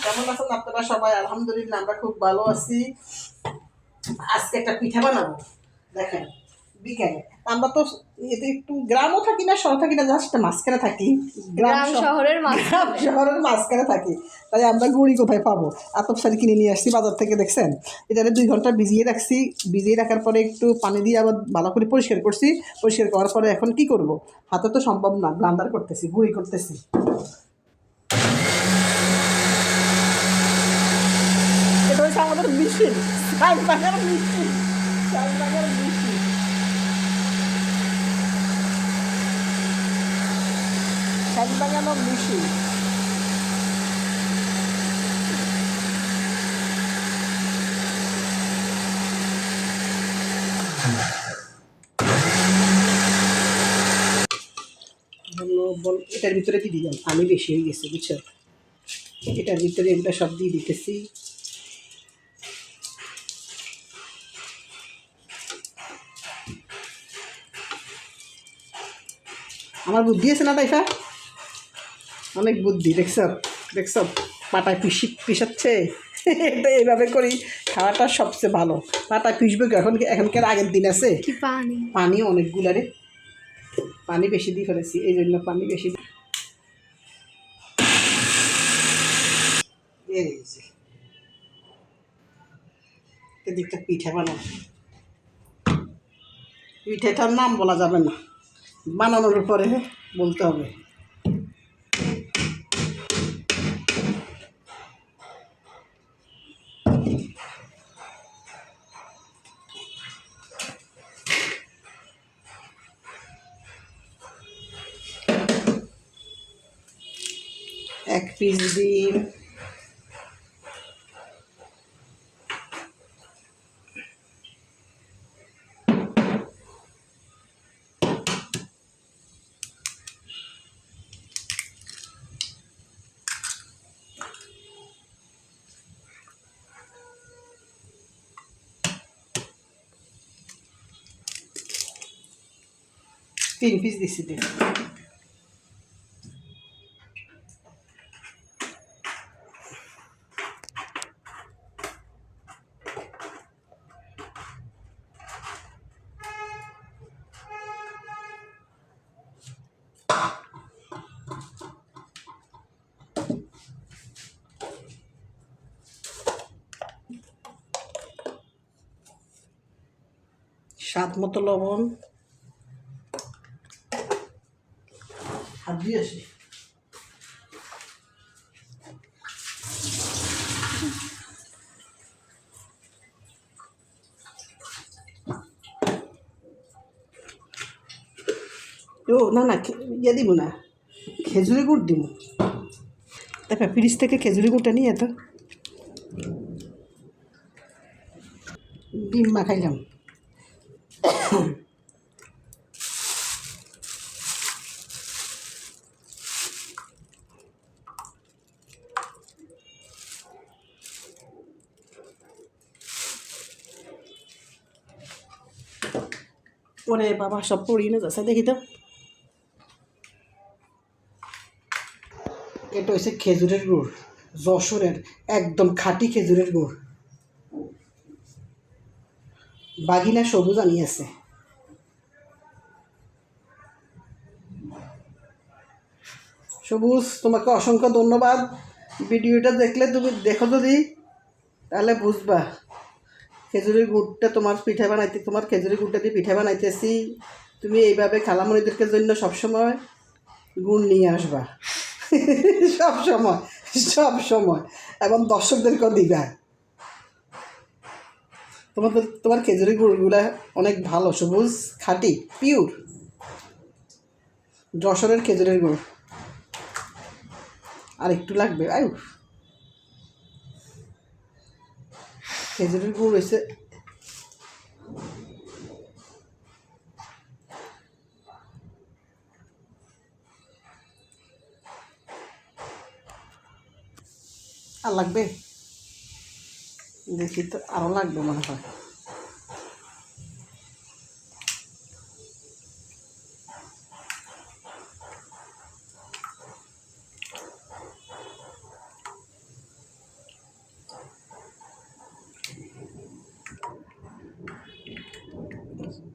কেমন আছেন আপনারা সবাই? আলহামদুলিল্লাহ আমরা খুব ভালো আছি। আজকে একটা পিঠা বানাবো, দেখেন বিকেলে। আমরা তো এতে একটু গ্রামও থাকি না, শহর থাকি না, জাস্ট মাঝখানে থাকি। গ্রাম শহরের মাঝখানে থাকি। তাই আমরা গুড়ি কোথায় পাবো? আতপ শাড়ি কিনে নিয়ে আসছি বাজার থেকে, দেখছেন। এটা 2 ঘন্টা ভিজিয়ে রাখছি। ভিজিয়ে রাখার পরে একটু পানি দিয়ে আবার ভালো করে পরিষ্কার করছি। পরিষ্কার করার পরে এখন কি করব? হাতে তো সম্ভব না, ব্লান্ডার করতেছি, গুড়ি করতেছি। এটা হচ্ছে আমাদের মেশিন, শাকবাগার মেশিন, শাকবাগার মেশিন। শাকবাগানোর মেশিন। এটার ভিতরে কি দিলাম, পানি বেশি হয়ে গেছে, বুঝছো। এটার ভিতরে এগুলো সব দিয়ে দিতেছি। আমার বুদ্ধি আছে না তাইফা? অনেক বুদ্ধি, দেখছ দেখছ, পাটায় পিসাচ্ছে। এটা এইভাবে করি, খাওয়াটা সবচেয়ে ভালো। পাটায় পিসবে এখনকার আগের দিন আছে, পানি অনেকগুলারে, পানি বেশি দিয়ে ফেলেছি, এই জন্য পানি বেশি। এই যে এদিকটা পিঠা বানাবো। পিঠাটার নাম বলা যাবে না, বানানোর পরে বলতে হবে। এক পিস ডিম, তিন পিস দিচ্ছি ডিম। স্বাদ মতো লবণ, হাত দিয়ে আসি। ও না না, ইয়ে দিব না, খেজুরি গুড় দিব। তারপর ফ্রিজ থেকে খেজুরি গুড়টা নিয়ে তো ডিম মাখাইলাম। ওরে বাবা, সব পড়িয়ে না যাচ্ছে, দেখি তো। এটা হচ্ছে খেজুরের গুড়, যশোরের একদম খাঁটি খেজুরের গুড়। বাগিনা সবুজ আনিয়েছে। সবুজ, তোমাকে অসংখ্য ধন্যবাদ। ভিডিওটা দেখলে তুমি দেখো যদি, তাহলে বুঝবা খেজুরের গুড়টা তোমার পিঠা বানাইতে, তোমার খেজুরের গুড়টা দিয়ে পিঠা বানাইতেছি। তুমি এইভাবে খালামণিদেরকে জন্য সবসময় গুড় নিয়ে আসবা। সব সময়, সব সময়, এবং দর্শকদেরকেও দিবা। তোমার খেজুরের গুড়গুলা অনেক ভালো, সবুজ, খাঁটি, পিওর যশোরের খেজুরের গুড়। আর একটু লাগবে। আয়ু, খেজুরের গুড় হয়েছে আর লাগবে, দেখি তো, আরও লাগবে মনে হয়।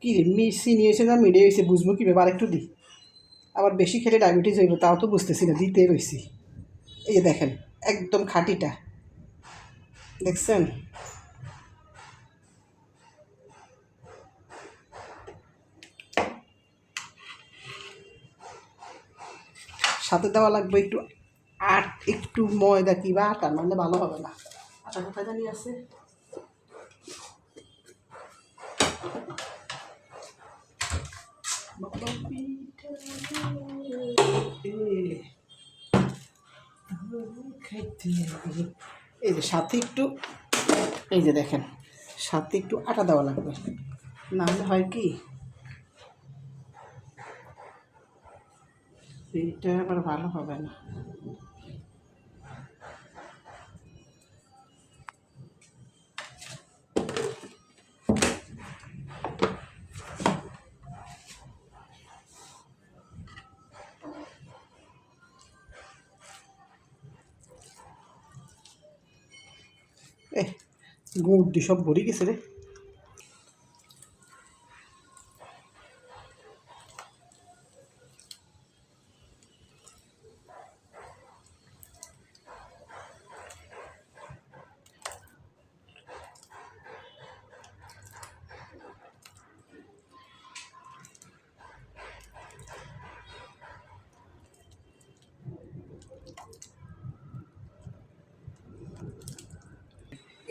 কী রে চিনি হয়েছে না মিডিয়া হয়েছে বুঝবো কী ব্যাপার একটু দিই, আবার বেশি খেলে ডায়াবেটিস হইব তাও তো বুঝতেছি না, দিতে রয়েছি। এই যে দেখেন একদম খাঁটিটা, দেখছেন? সাথে দেওয়া লাগবে একটু একটু ময়দা কিংবা আটা, মানে ভালো হবে না। আটা কোথায় জানি আছে, এই যে সাথে একটু, এই যে দেখেন সাথে একটু আটা দেওয়া লাগবে, না হলে হয় কি এইটা আবার ভালো হবে না। গুড় দিয়ে সব ভরে গেছে রে।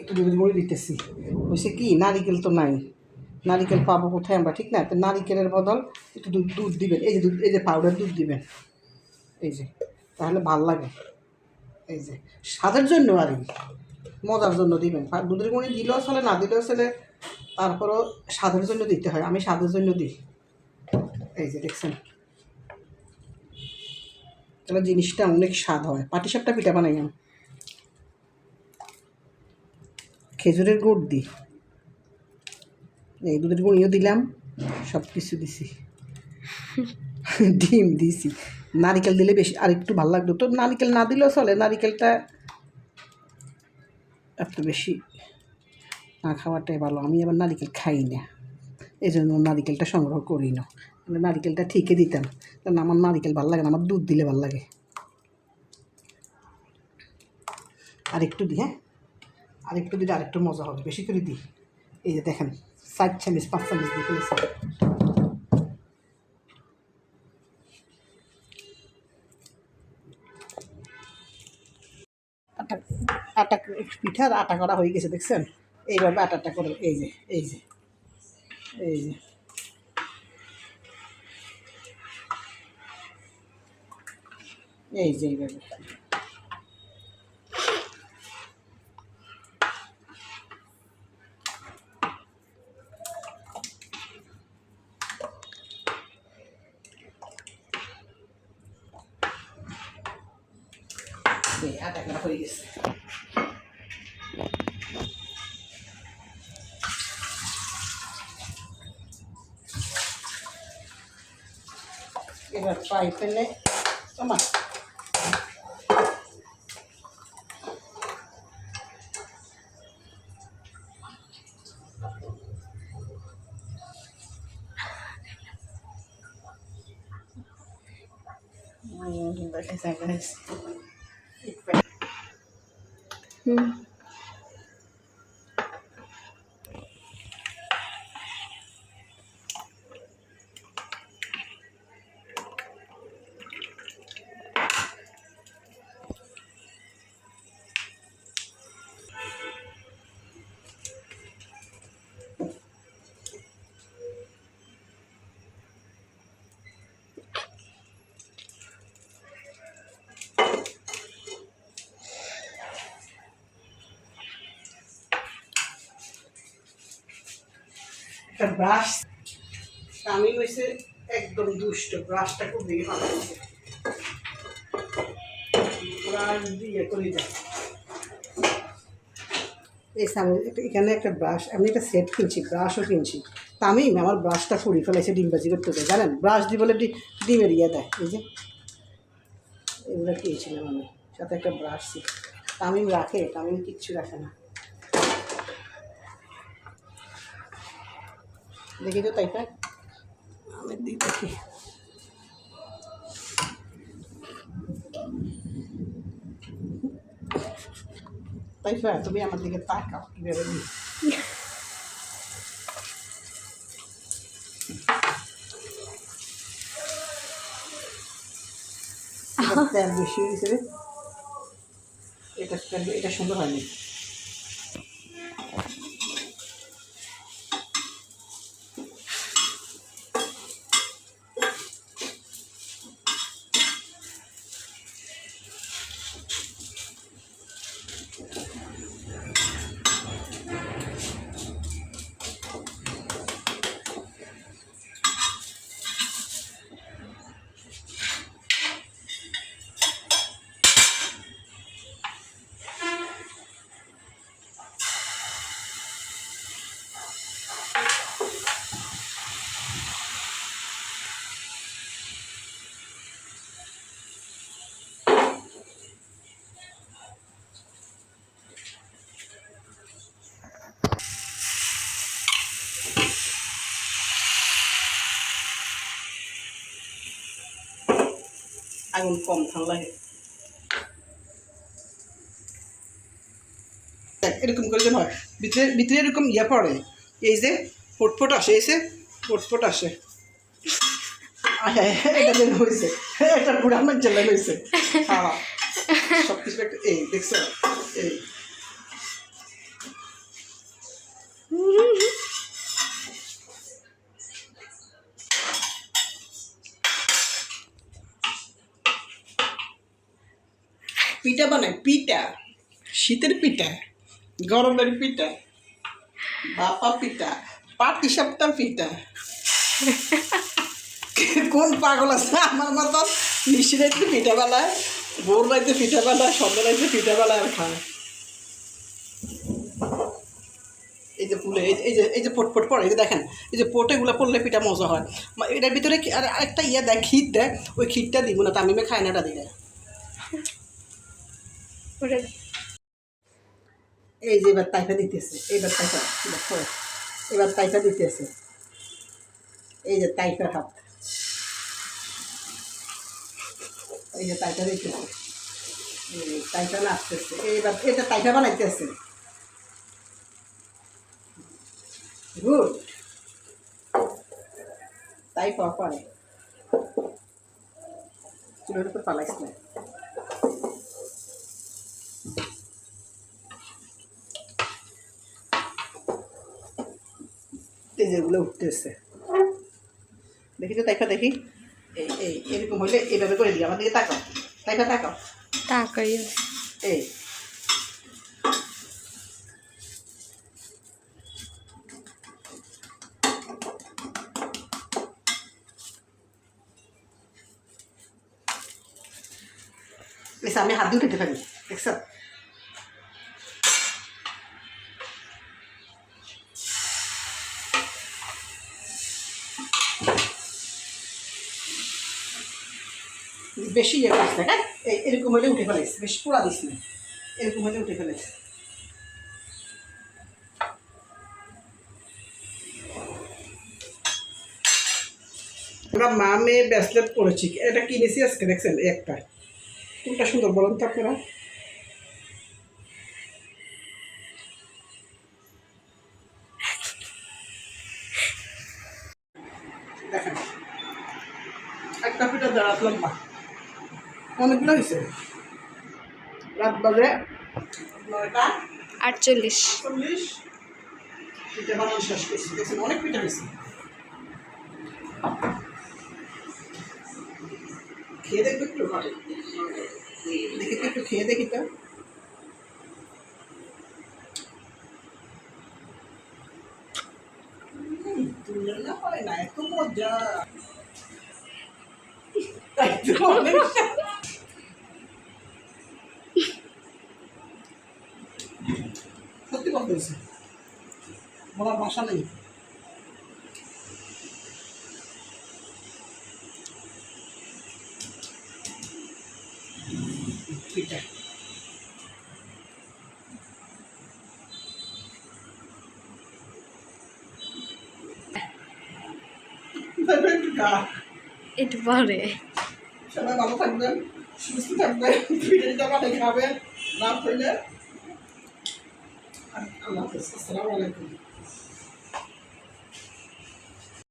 একটু দুধ মুড়ি দিতেছি, হয়েছে কি নারিকেল তো নাই, নারিকেল পাবো কোথায় আমরা, ঠিক না? তো নারিকেলের বদল একটু দুধ দিবেন, এই যে দুধ, এই যে পাউডার দুধ দিবেন, এই যে, তাহলে ভাল লাগে। এই যে স্বাদের জন্য আর কি, মজার জন্য দিবেন, দুধের গুঁড়ি দিলেও চলে না দিলেও চলে, তারপরও স্বাদের জন্য দিতে হয়, আমি স্বাদের জন্য দিই। এই যে দেখছেন, তাহলে জিনিসটা অনেক স্বাদ হয়। পাটিসাপটা পিঠা বানাই আমি খেজুরের গুড় দিই, এই দুধের গুঁড়িও দিলাম, সব কিছু দিছি, ডিম দিছি, নারিকেল দিলে বেশি আর একটু ভালো লাগতো, তো নারিকেল না দিলেও চলে, নারিকেলটা এত বেশি না খাওয়াটাই ভালো। আমি আবার নারিকেল খাই না, এই জন্য নারিকেলটা সংগ্রহ করি না, নারিকেলটা ঠিকই দিতাম, কারণ আমার নারিকেল ভালো লাগে না, আমার দুধ দিলে ভালো লাগে। আর একটু দিই, হ্যাঁ আর একটু দিলে আরেকটু মজা হবে, বেশি করে দিই। এই যে দেখেন 4 চামচ 5 চামচ দিয়ে ফেলেছি। আটা আটা পিঠার আটা করা হয়ে গেছে, দেখছেন? এইভাবে আটাটা করে, এই যে এই যে এই যে এই যে এইভাবে আটা করা হয়ে গেছে। এবার ফ্রাই প্যানে আমার একটা ব্রাশ, আমি হয়েছে একদম দুষ্ট, ব্রাশটা খুব বেশি ভালো হয়েছে, ব্রাশ দিয়ে করে যায়। এই এখানে একটা ব্রাশ, আমি একটা সেট কিনছি, ব্রাশও কিনছি, তামিম আমার ব্রাশটা ফুরিয়ে ফেলেছে ডিমবাজি করতে যায়, জানেন? ব্রাশ দিয়ে বলে ডিমের ইয়ে দেয়, এই যে এগুলো কিনছিলাম আমি, সাথে একটা ব্রাশ ছিল। তামিম রাখে, তামিম কিচ্ছু রাখে না। দেখি তো তাইফা, আমি দিই দেখি। তাইফা তুমি আমার দিকে তাকাও কীভাবে দিই। তেল বেশি হয়েছে রে, এটা সুন্দর হয়নি। আগুন কম ঠান্ডা লাগে, এরকম করে যেন হয়, ভিতরে ভিতরে এরকম ইয়ে পড়ে, এই যে ফুটফুট আসে, এই যে ফুটফুট আসে। এটা যেন হয়েছে, এটা পুরো আমার জেলা হয়েছে। হ্যাঁ, সব কিছু একটা এই দেখছো, এই পিঠা বানায়, পিঠা, শীতের পিঠা, গরমের পিঠা, বাপা পিঠা, পাটি সাপটা পিঠা। কোন পাগল আছে আমার মতন নিশি রাইতে পিঠা বানায়, ভোর রাইতে পিঠা বানায়, সন্ধ্যা রাইতে পিঠা বানায় আর খায়। এই যে ফুলে এই যে পট পড়ে, এই যে দেখেন, এই যে পোটেগুলো পড়লে পিঠা মজা হয়। এটার ভিতরে আর আরেকটা ইয়ে দেয়, ক্ষীর দেয়, ওই ক্ষীরটা দিব না, তামিমে খায় না, এটা দিলে। এই যে এবার তাইফা দিতেছে, এইবার তাইফা দেখো, এবার তাইফা দিতেছে, এই যে তাইফার হাত, এই যে তাইফা দিতেছে, তাইফা নাচতেছে, এইবার এটা তাইফা বানাইতেছে। গুড, তাই পাওয়া পারে, চুলের উপর পালাইস না। এই যেগুলো উঠতেছে, দেখি তো তাইফা, দেখি এই এই এরকম হইলে এইভাবে করে দিই, আমার দিকে তাকাও, তাইফা তাকাও, তাকাই এই বেশি আমি হাত দিয়ে উঠাতে পারি, দেখছো? বেশি ইয়ে করিস না, হ্যাঁ, এরকম হলে উঠে ফেলাইস, বেশি পোড়া দিস না, এরকম হলে উঠে ফেলাইস। আমরা মা মেয়ে ব্রেসলেট পরেছি, এটা কিনেছি আজকে, দেখছেন একটা, কোনটা সুন্দর বলেন তো আপনারা? দেখেন একটা পিঠা দাঁড়াতলাম মা, অনেকগুলো হয়েছে, রাত বাজে 9:48। 9:40, পিঠা বানানো শেষ করছি, দেখছেন অনেক পিঠা হয়েছে। খেয়ে দেখবে একটু, দেখি তো একটু খেয়ে দেখি তো। তুলনা হয় না, এত মজা, তাই তো অনেক সত্যি কথা হয়েছে, বলার ভাষা নেই। পিঠা একটু পরে। সবাই ভালো থাকবেন, সুস্থ থাকবেন, পিঠাটা বানিয়ে খাবেন, রাত হইলে। আল্লাহ হাফেজ, আসসালামু আলাইকুম।